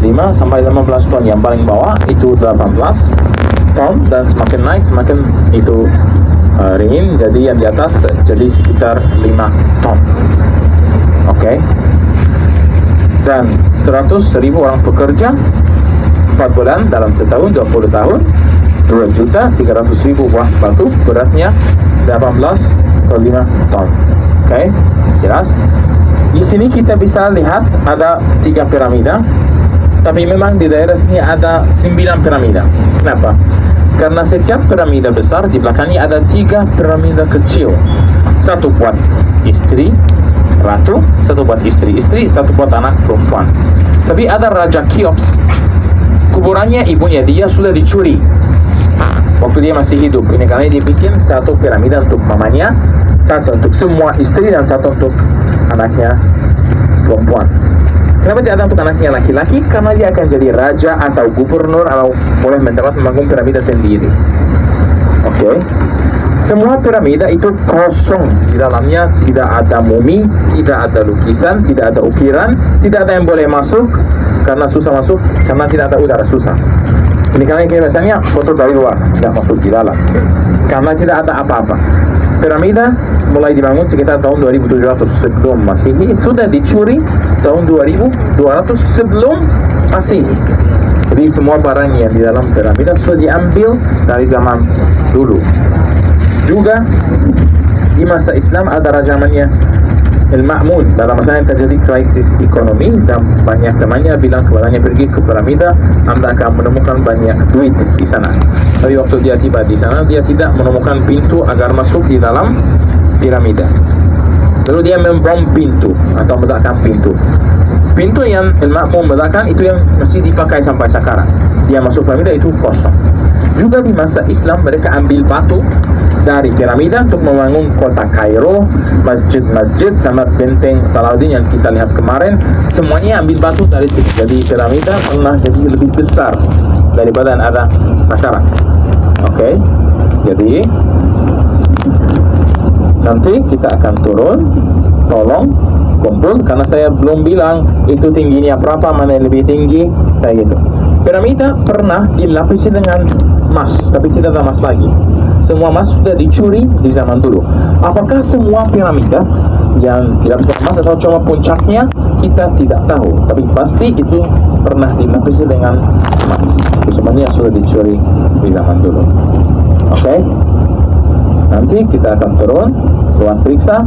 5 sampai 15 ton. Yang paling bawah itu 18 ton, dan semakin naik semakin itu ringin, jadi yang di atas jadi sekitar 5 ton. Oke. Dan 100.000 orang pekerja 4 bulan dalam setahun 20 tahun 2.300.000 buah batu, beratnya 18,5 ton. Oke, jelas. Di sini kita bisa lihat ada 3 piramida, tapi memang di daerah sini ada 9 piramida. Kenapa? Karena setiap piramida besar di belakangnya ada 3 piramida kecil. Satu buat istri ratu, satu buat istri, satu buat anak perempuan. Tapi ada Raja Cheops, kuburannya ibunya dia sudah dicuri waktu dia masih hidup. Ini karena dia bikin satu piramida untuk mamanya, satu untuk semua istri, dan satu untuk anaknya perempuan. Kenapa tidak ada untuk anaknya laki-laki? Karena dia akan jadi raja atau gubernur, atau boleh mendapat membangun piramida sendiri. Oke. Semua piramida itu kosong, di dalamnya tidak ada mumi, tidak ada lukisan, tidak ada ukiran, tidak ada yang boleh masuk karena susah masuk, karena tidak ada udara, susah. Ini karena biasanya foto dari luar, tidak masuk di dalam, karena tidak ada apa-apa. Piramida mulai dibangun sekitar tahun 2700 sebelum Masehi, sudah dicuri tahun 2200 sebelum Masehi. Jadi semua barang yang di dalam piramida sudah diambil dari zaman dulu. Juga di masa Islam ada raja namanya Al-Ma'mun. Dalam masa yang terjadi krisis ekonomi dan banyak temannya bilang kepadanya, pergi ke piramida, Anda akan menemukan banyak duit di sana. Tapi waktu dia tiba di sana, dia tidak menemukan pintu agar masuk di dalam piramida. Lalu dia membom pintu atau meledakkan pintu. Pintu yang Al-Ma'mun meledakkan itu yang masih dipakai sampai sekarang. Dia masuk piramida itu kosong. Juga di masa Islam mereka ambil batu dari piramida untuk membangun kota Kairo, masjid-masjid sama benteng Salahuddin yang kita lihat kemarin. Semuanya ambil batu dari situ. Jadi piramida pernah jadi lebih besar daripada yang ada sekarang. Oke. Jadi nanti kita akan turun, tolong kumpul, karena saya belum bilang itu tingginya berapa, mana yang lebih tinggi, kayak gitu. Piramida pernah dilapisi dengan emas, tapi tidak ada emas lagi. Semua emas sudah dicuri di zaman dulu. Apakah semua piramida yang tidak bisa emas atau cuma puncaknya, kita tidak tahu. Tapi pasti itu pernah dilapisi dengan emas. Itu semuanya sudah dicuri di zaman dulu. Oke? Nanti kita akan turun, buat periksa,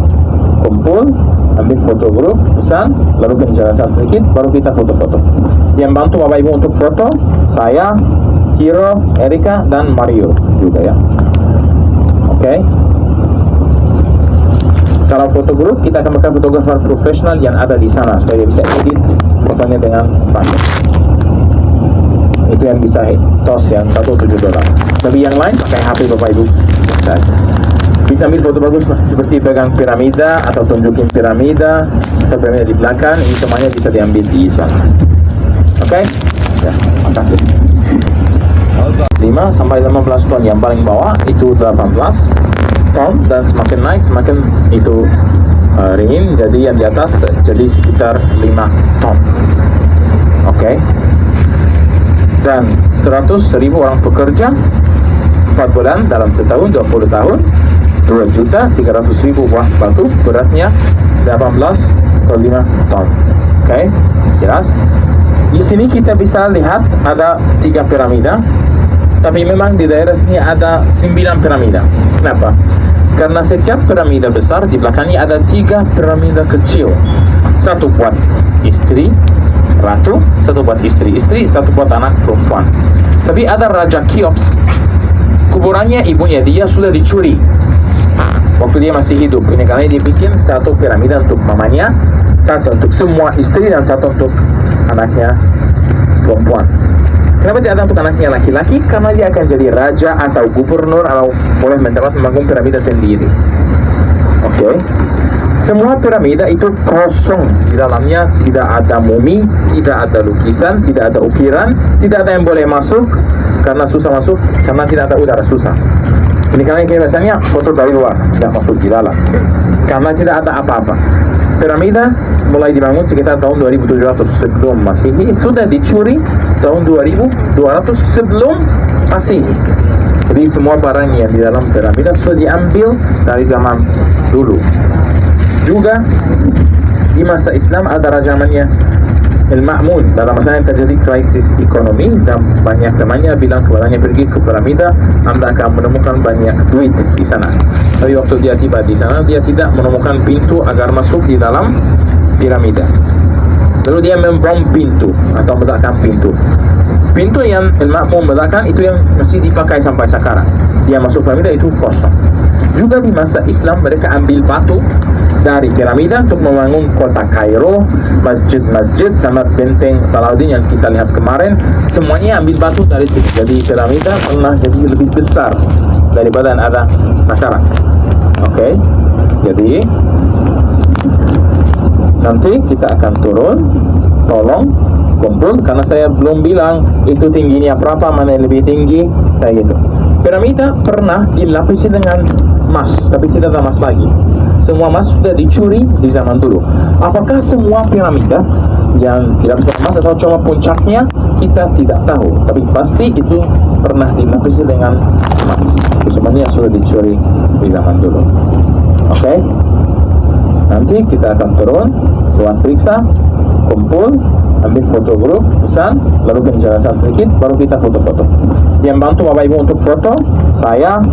kumpul, ambil foto grup, pesan, lalu menjelaskan sedikit, baru kita foto-foto. Yang bantu Bapak Ibu untuk foto, saya, Kiro, Erika, dan Mario juga ya. Oke. Kalau foto grup, kita akan pakai fotografer profesional yang ada di sana supaya dia bisa edit fotonya dengan standar. Itu yang bisa tos yang $107. Tapi yang lain pakai HP Bapak Ibu saja. Bisa ambil foto bagus seperti pegang piramida atau tunjukin piramida atau piramida di belakang. Ini semuanya bisa diambil di sana. Oke? Ya, makasih. 5 sampai 15 ton. Yang paling bawah itu 18 ton, dan semakin naik semakin itu ringin, jadi yang di atas jadi sekitar 5 ton. Oke. Dan 100.000 orang pekerja 4 bulan dalam setahun 20 tahun 2.300.000 buah batu, beratnya 18,5 ton. Oke, jelas. Di sini kita bisa lihat ada 3 piramida, tapi memang di daerah sini ada 9 piramida. Kenapa? Karena setiap piramida besar di belakangnya ada 3 piramida kecil. Satu buat istri ratu, satu buat istri, satu buat anak perempuan. Tapi ada Raja Cheops, kuburannya ibunya dia sudah dicuri waktu dia masih hidup. Ini karena dia bikin satu piramida untuk mamanya, satu untuk semua istri, dan satu untuk anaknya perempuan. Kenapa tidak ada untuk anaknya laki-laki? Karena dia akan jadi raja atau gubernur, atau boleh mendapat membangun piramida sendiri. Oke. Semua piramida itu kosong, di dalamnya tidak ada mumi, tidak ada lukisan, tidak ada ukiran, tidak ada yang boleh masuk karena susah masuk, karena tidak ada udara, susah. Ini karena biasanya foto dari luar, tidak masuk di dalam, karena tidak ada apa-apa. Piramida mulai dibangun sekitar tahun 2700 sebelum Masehi, sudah dicuri tahun 2200 sebelum Masehi. Jadi semua barang yang di dalam piramida sudah diambil dari zaman dulu. Juga di masa Islam ada raja namanya Al-Ma'mun. Dalam masa yang terjadi krisis ekonomi dan banyak temannya bilang kepadanya, pergi ke piramida, Anda akan menemukan banyak duit di sana. Tapi waktu dia tiba di sana, dia tidak menemukan pintu agar masuk di dalam piramida. Lalu dia membom pintu atau meledakkan pintu. Pintu yang Al-Ma'mun meledakkan itu yang masih dipakai sampai sekarang. Dia masuk piramida itu kosong. Juga di masa Islam mereka ambil batu dari piramida untuk membangun kota Kairo, masjid-masjid sama benteng Salahuddin yang kita lihat kemarin, semuanya ambil batu dari sini. Jadi piramida pernah jadi lebih besar daripada yang ada sekarang. Oke, jadi nanti kita akan turun, tolong kumpul, karena saya belum bilang itu tingginya berapa, mana yang lebih tinggi, kayak gitu. Piramida pernah dilapisi dengan emas, tapi tidak ada emas lagi. Semua emas sudah dicuri di zaman dulu. Apakah semua piramida yang tidak bisa emas atau cuma puncaknya, kita tidak tahu. Tapi pasti itu pernah dilapisi dengan emas. Semuanya sudah dicuri di zaman dulu. Oke? Nanti kita akan turun, buat periksa, kumpul, ambil foto grup, pesan, lalu penjelasan sedikit, baru kita foto-foto. Yang bantu Bapak Ibu untuk foto, saya,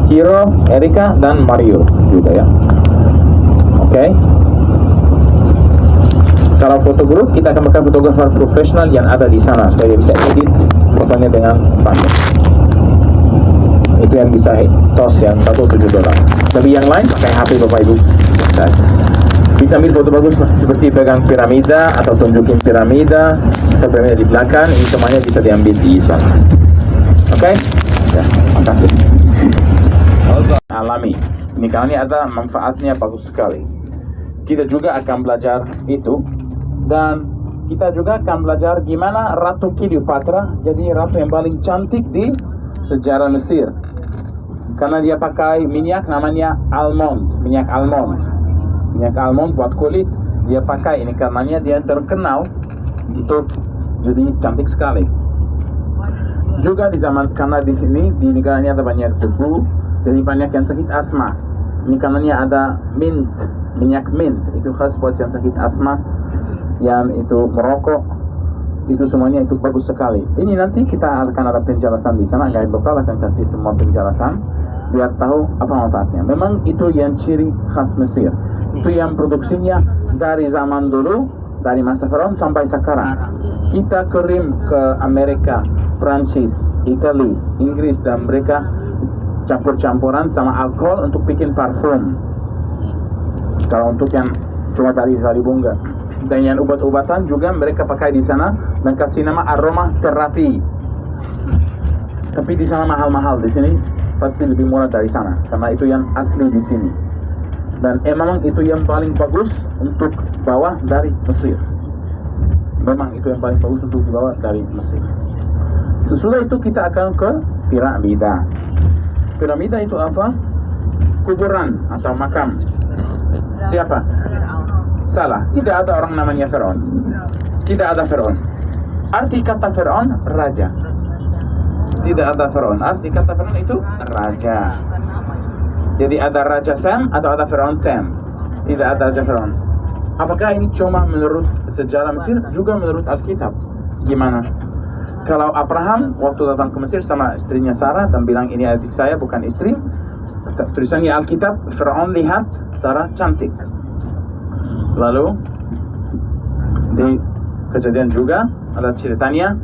Kiro, Erika, dan Mario juga ya. Oke. Kalau foto grup, kita akan pakai fotografer profesional yang ada di sana supaya bisa edit fotonya dengan standar. Itu yang bisa tos yang $1.7. Tapi yang lain pakai HP Bapak Ibu saja. Bisa ambil foto bagus seperti pegang piramida atau tunjukin piramida atau piramida di belakang, ini semuanya bisa diambil di sana. Oke? Ya, makasih. Alami. Ini karena ini ada manfaatnya bagus sekali. Kita juga akan belajar itu, dan kita juga akan belajar gimana Ratu Cleopatra jadi ratu yang paling cantik di sejarah Mesir. Karena dia pakai minyak namanya almond, minyak almond. Minyak almond buat kulit dia pakai, ini karenanya dia terkenal untuk jadi cantik sekali. Juga di zaman, karena di sini di negara ini ada banyak debu, jadi banyak yang sakit asma. Ini karenanya ada mint, minyak mint, itu khas buat yang sakit asma, yang itu merokok, itu semuanya itu bagus sekali. Ini nanti kita akan ada penjelasan di sana, guys, bakal akan kasih semua penjelasan biar tahu apa manfaatnya. Memang itu yang ciri khas Mesir. Itu yang produksinya dari zaman dulu, dari masa Firaun sampai sekarang. Kita kirim ke Amerika, Prancis, Italia, Inggris, dan mereka campur-campuran sama alkohol untuk bikin parfum. Kalau untuk yang cuma dari bunga. Dan yang obat-obatan juga mereka pakai di sana dan kasih nama aroma terapi. Tapi di sana mahal-mahal, di sini pasti lebih murah dari sana karena itu yang asli di sini. Dan memang itu yang paling bagus untuk bawa dari Mesir. Memang itu yang paling bagus untuk dibawa dari Mesir. Sesudah itu kita akan ke piramida. Piramida itu apa? Kuburan atau makam. Siapa? Salah. Tidak ada orang namanya Firaun. Tidak ada Firaun. Arti kata Firaun raja. Tidak ada Firaun. Arti kata Firaun itu raja. Jadi ada Raja Sam atau ada Firaun Sam? Tidak ada Raja Firaun. Apakah ini cuma menurut sejarah Mesir? Juga menurut Alkitab. Gimana? Kalau Abraham waktu datang ke Mesir sama istrinya Sarah dan bilang ini adik saya bukan istri, tulisannya Alkitab, Firaun lihat Sarah cantik. Lalu di Kejadian juga ada ceritanya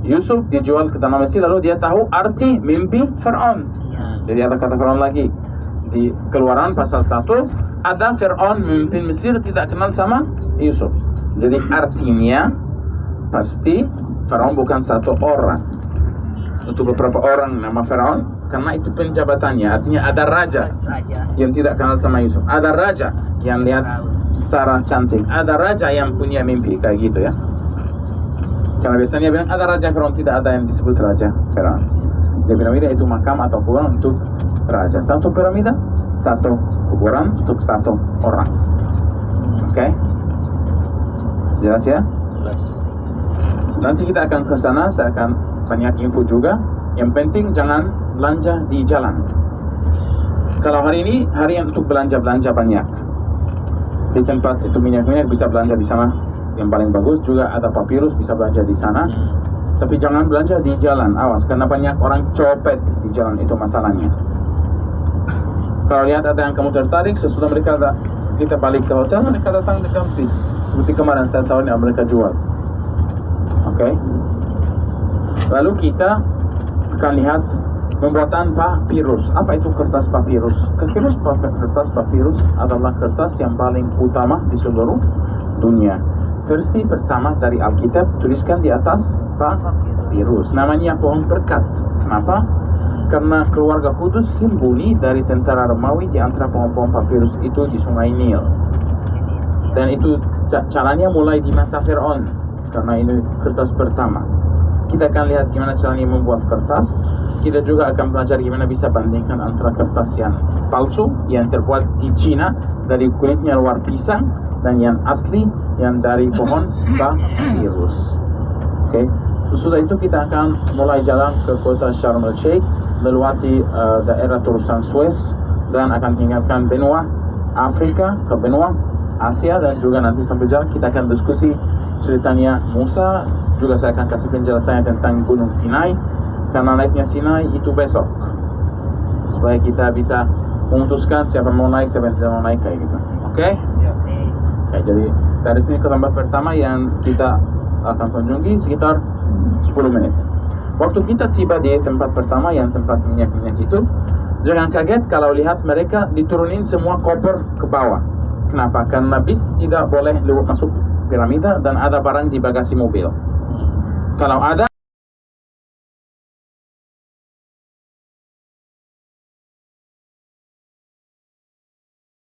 Yusuf dijual ke tanah Mesir, lalu dia tahu arti mimpi Firaun. Jadi ada kata Firaun lagi. Di Keluaran pasal 1 ada Firaun memimpin Mesir tidak kenal sama Yusuf. Jadi artinya pasti Firaun bukan satu orang. Untuk beberapa orang nama Firaun karena itu penjabatannya. Artinya ada raja yang tidak kenal sama Yusuf. Ada raja yang lihat Sarah cantik. Ada raja yang punya mimpi kayak gitu ya. Karena biasanya bilang ada raja Firaun, tidak ada yang disebut raja Firaun. Di piramida itu makam atau kuburan untuk raja. Satu piramida, satu kuburan untuk satu orang. Oke? Jelas ya? Jelas. Nanti kita akan ke sana, saya akan banyak info juga. Yang penting jangan belanja di jalan. Kalau hari ini hari yang untuk belanja banyak. Di tempat itu minyak bisa belanja di sana. Yang paling bagus juga ada papirus bisa belanja di sana. Tapi jangan belanja di jalan, awas karena banyak orang copet di jalan, itu masalahnya. Kalau lihat ada yang kamu tertarik, sesudah kita balik ke hotel, mereka datang dengan bis. Seperti kemarin saya tahu yang mereka jual. Oke. Lalu kita akan lihat pembuatan papirus. Apa itu kertas papirus? Kertas papirus adalah kertas yang paling utama di seluruh dunia. Versi pertama dari Alkitab tuliskan di atas papirus. Namanya pohon berkat. Kenapa? Karena keluarga Kudus sembunyi dari tentara Romawi di antara pohon-pohon papirus itu di Sungai Nil. Dan itu caranya mulai di masa Firaun. Karena ini kertas pertama. Kita akan lihat gimana caranya membuat kertas. Kita juga akan belajar gimana bisa bandingkan antara kertas yang palsu, yang terbuat di Cina dari kulitnya luar pisang, dan yang asli yang dari pohon papirus. Oke. Sesudah itu kita akan mulai jalan ke kota Sharm el-Sheikh, melewati daerah terusan Suez, dan akan tinggalkan benua Afrika ke benua Asia, dan juga nanti sampai jalan kita akan diskusi ceritanya Musa. Juga saya akan kasih penjelasannya tentang Gunung Sinai, karena naiknya Sinai itu besok, supaya kita bisa memutuskan siapa mau naik, siapa yang tidak mau naik kayak gitu. Oke? Oke, jadi dari sini ke tempat pertama yang kita akan kunjungi sekitar 10 menit. Waktu kita tiba di tempat pertama yang tempat minyak-minyak itu, jangan kaget kalau lihat mereka diturunin semua koper ke bawah. Kenapa? Karena bis tidak boleh masuk piramida dan ada barang di bagasi mobil. Kalau ada,